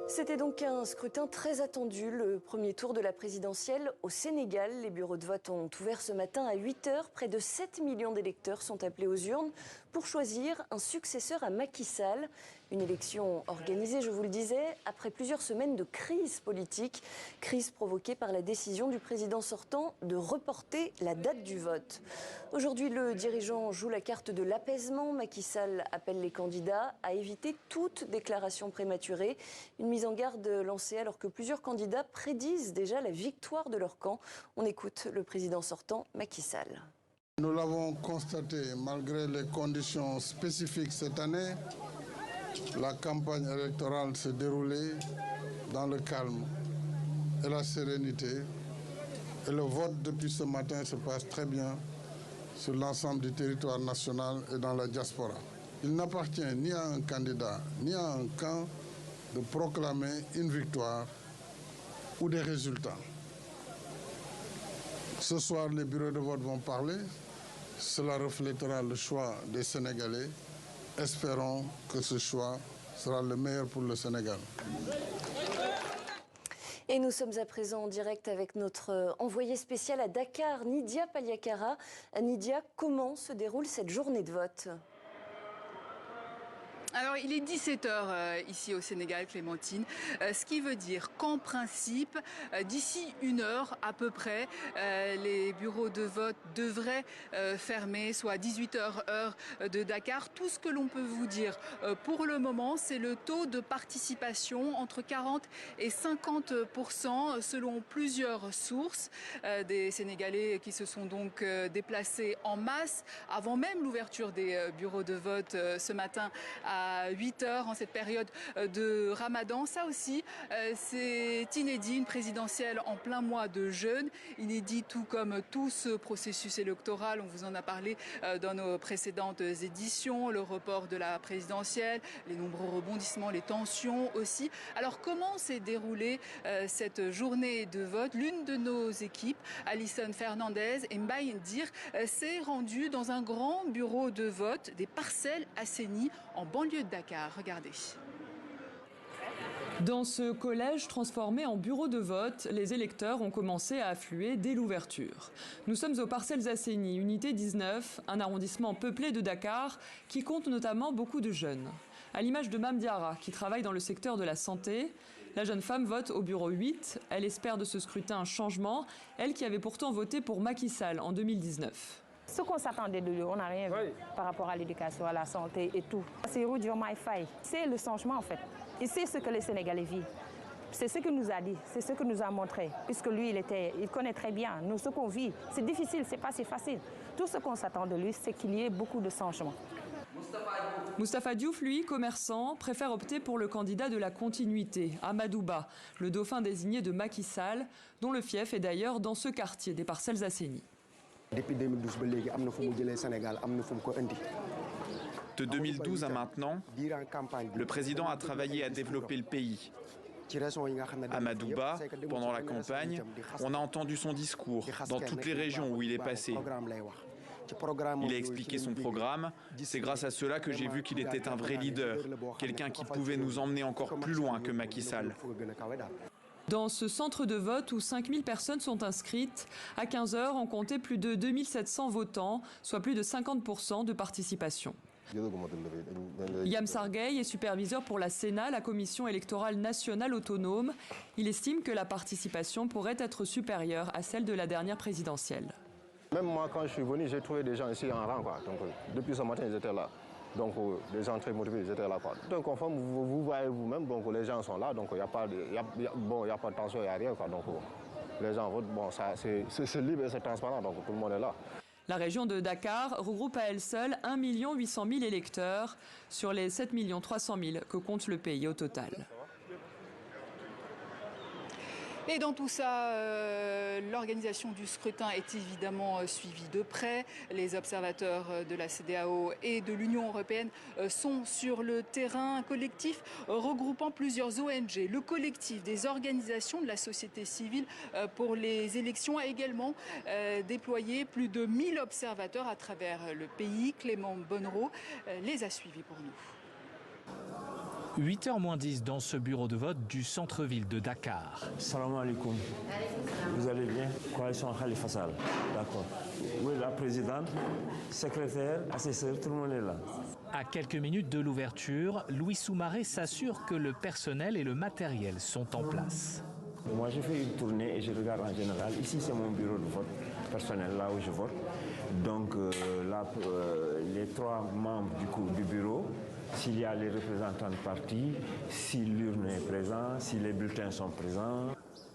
C'était donc un scrutin très attendu, le premier tour de la présidentielle au Sénégal. Les bureaux de vote ont ouvert ce matin à 8 h. Près de 7 millions d'électeurs sont appelés aux urnes pour choisir un successeur à Macky Sall. Une élection organisée, je vous le disais, après plusieurs semaines de crise politique. Crise provoquée par la décision du président sortant de reporter la date du vote. Aujourd'hui, le dirigeant joue la carte de l'apaisement. Macky Sall appelle les candidats à éviter toute déclaration prématurée. Une mise en garde lancée alors que plusieurs candidats prédisent déjà la victoire de leur camp. On écoute le président sortant, Macky Sall. Nous l'avons constaté, malgré les conditions spécifiques cette année, la campagne électorale s'est déroulée dans le calme et la sérénité. Et le vote depuis ce matin se passe très bien sur l'ensemble du territoire national et dans la diaspora. Il n'appartient ni à un candidat ni à un camp de proclamer une victoire ou des résultats. Ce soir, les bureaux de vote vont parler. Cela reflètera le choix des Sénégalais. Espérons que ce choix sera le meilleur pour le Sénégal. Et nous sommes à présent en direct avec notre envoyée spéciale à Dakar, Nidia Paliakara. Nidia, comment se déroule cette journée de vote ? Alors, il est 17 h ici au Sénégal, Clémentine, ce qui veut dire qu'en principe, d'ici 1 heure à peu près, les bureaux de vote devraient fermer, soit 18 h heure de Dakar. Tout ce que l'on peut vous dire pour le moment, c'est le taux de participation entre 40 et 50% selon plusieurs sources. Des Sénégalais qui se sont donc déplacés en masse avant même l'ouverture des bureaux de vote ce matin à 8 h en cette période de Ramadan. Ça aussi, c'est inédit, une présidentielle en plein mois de jeûne. Inédit tout comme tout ce processus électoral. On vous en a parlé dans nos précédentes éditions. Le report de la présidentielle, les nombreux rebondissements, les tensions aussi. Alors comment s'est déroulée cette journée de vote? L'une de nos équipes, Alison Fernandez et Mbaye Ndir, s'est rendue dans un grand bureau de vote des Parcelles Assainies en banlieue de Dakar. Regardez. Dans ce collège transformé en bureau de vote, les électeurs ont commencé à affluer dès l'ouverture. Nous sommes aux Parcelles Assainies, unité 19, un arrondissement peuplé de Dakar qui compte notamment beaucoup de jeunes. À l'image de Mame Diarra, qui travaille dans le secteur de la santé, la jeune femme vote au bureau 8. Elle espère de ce scrutin un changement, elle qui avait pourtant voté pour Macky Sall en 2019. Ce qu'on s'attendait de lui, on n'a rien vu par rapport à l'éducation, à la santé et tout. C'est Diomaye Faye. C'est le changement en fait. Et c'est ce que les Sénégalais vivent. C'est ce qu'il nous a dit, c'est ce qu'il nous a montré. Puisque lui, il connaît très bien. Nous, ce qu'on vit, c'est difficile, c'est pas si facile. Tout ce qu'on s'attend de lui, c'est qu'il y ait beaucoup de changements. Moustapha Diouf, lui, commerçant, préfère opter pour le candidat de la continuité, Amadou Ba, le dauphin désigné de Macky Sall, dont le fief est d'ailleurs dans ce quartier des Parcelles Assainies. Depuis 2012, de 2012 à maintenant, le président a travaillé à développer le pays. Amadou Ba, pendant la campagne, on a entendu son discours dans toutes les régions où il est passé. Il a expliqué son programme. C'est grâce à cela que j'ai vu qu'il était un vrai leader, quelqu'un qui pouvait nous emmener encore plus loin que Macky Sall. Dans ce centre de vote où 5000 personnes sont inscrites, à 15 h, on comptait plus de 2700 votants, soit plus de 50% de participation. Yam Sargueil est superviseur pour la Sénat, la commission électorale nationale autonome. Il estime que la participation pourrait être supérieure à celle de la dernière présidentielle. Même moi, quand je suis venu, j'ai trouvé des gens ici en rang. Donc, depuis ce matin, ils étaient là. Donc, les gens très motivés, ils étaient là. Donc, enfin, vous voyez vous-même, donc les gens sont là. Donc, il n'y a pas de tension, il n'y a rien. Donc, les gens votent. Bon, c'est libre et c'est transparent. Donc, tout le monde est là. La région de Dakar regroupe à elle seule 1 800 000 électeurs sur les 7 300 000 que compte le pays au total. Et dans tout ça, l'organisation du scrutin est évidemment suivie de près. Les observateurs de la CEDEAO et de l'Union européenne sont sur le terrain. Un collectif regroupant plusieurs ONG. Le collectif des organisations de la société civile pour les élections a également déployé plus de 1000 observateurs à travers le pays. Clément Bonnereau les a suivis pour nous. 8h moins 10 dans ce bureau de vote du centre-ville de Dakar. Salam alaikum. Vous allez bien? Coalition Khalifa Sall. D'accord. Oui, la présidente, secrétaire, assesseur, tout le monde est là. À quelques minutes de l'ouverture, Louis Soumaré s'assure que le personnel et le matériel sont en place. Moi, je fais une tournée et je regarde en général. Ici, c'est mon bureau de vote personnel, là où je vote. Donc, les 3 membres du bureau, s'il y a les représentants de parti, si l'urne est présente, si les bulletins sont présents.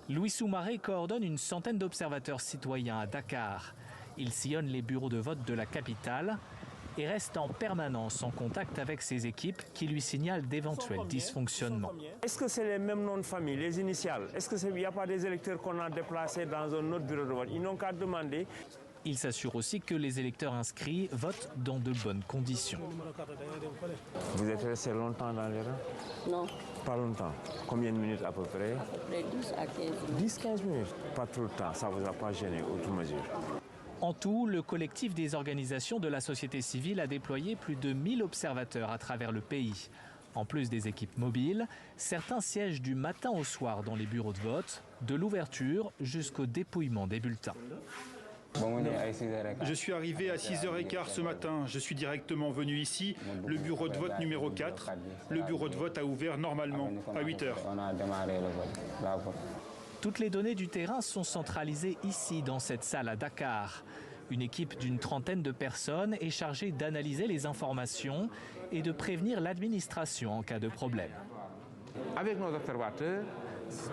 Louis Soumaré coordonne une centaine d'observateurs citoyens à Dakar. Il sillonne les bureaux de vote de la capitale et reste en permanence en contact avec ses équipes qui lui signalent d'éventuels dysfonctionnements. Est-ce que c'est les mêmes noms de famille, les initiales? Est-ce qu'il n'y a pas des électeurs qu'on a déplacés dans un autre bureau de vote? Ils n'ont qu'à demander. Il s'assure aussi que les électeurs inscrits votent dans de bonnes conditions. Vous êtes resté longtemps dans les rangs? Non. Pas longtemps. Combien de minutes à peu près? Après 10 à 15 minutes. 10-15 minutes. Pas trop de temps, ça ne vous a pas gêné, autre mesure. En tout, le collectif des organisations de la société civile a déployé plus de 1000 observateurs à travers le pays. En plus des équipes mobiles, certains siègent du matin au soir dans les bureaux de vote, de l'ouverture jusqu'au dépouillement des bulletins. Je suis arrivé à 6h15 ce matin. Je suis directement venu ici, le bureau de vote numéro 4. Le bureau de vote a ouvert normalement à 8h. Toutes les données du terrain sont centralisées ici, dans cette salle à Dakar. Une équipe d'une trentaine de personnes est chargée d'analyser les informations et de prévenir l'administration en cas de problème. Avec nos observateurs,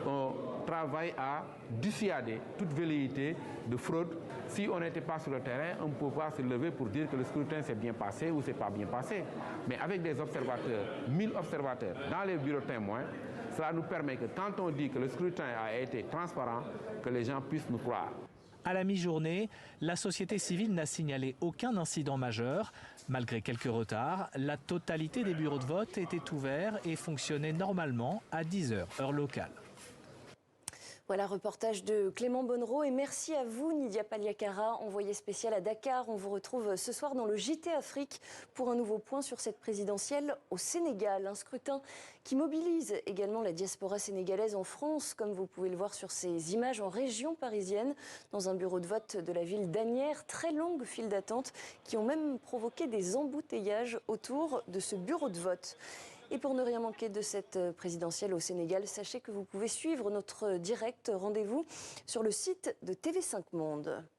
on travaille à dissuader toute velléité de fraude. Si on n'était pas sur le terrain, on ne peut pas se lever pour dire que le scrutin s'est bien passé ou s'est pas bien passé. Mais avec des observateurs, 1000 observateurs dans les bureaux témoins, cela nous permet que quand on dit que le scrutin a été transparent, que les gens puissent nous croire. À la mi-journée, la société civile n'a signalé aucun incident majeur. Malgré quelques retards, la totalité des bureaux de vote étaient ouverts et fonctionnaient normalement à 10h, heure locale. Voilà, reportage de Clément Bonnereau et merci à vous Nidia Paliakara, envoyée spéciale à Dakar. On vous retrouve ce soir dans le JT Afrique pour un nouveau point sur cette présidentielle au Sénégal. Un scrutin qui mobilise également la diaspora sénégalaise en France, comme vous pouvez le voir sur ces images en région parisienne, dans un bureau de vote de la ville d'Asnières. Très longues files d'attente qui ont même provoqué des embouteillages autour de ce bureau de vote. Et pour ne rien manquer de cette présidentielle au Sénégal, sachez que vous pouvez suivre notre direct rendez-vous sur le site de TV5 Monde.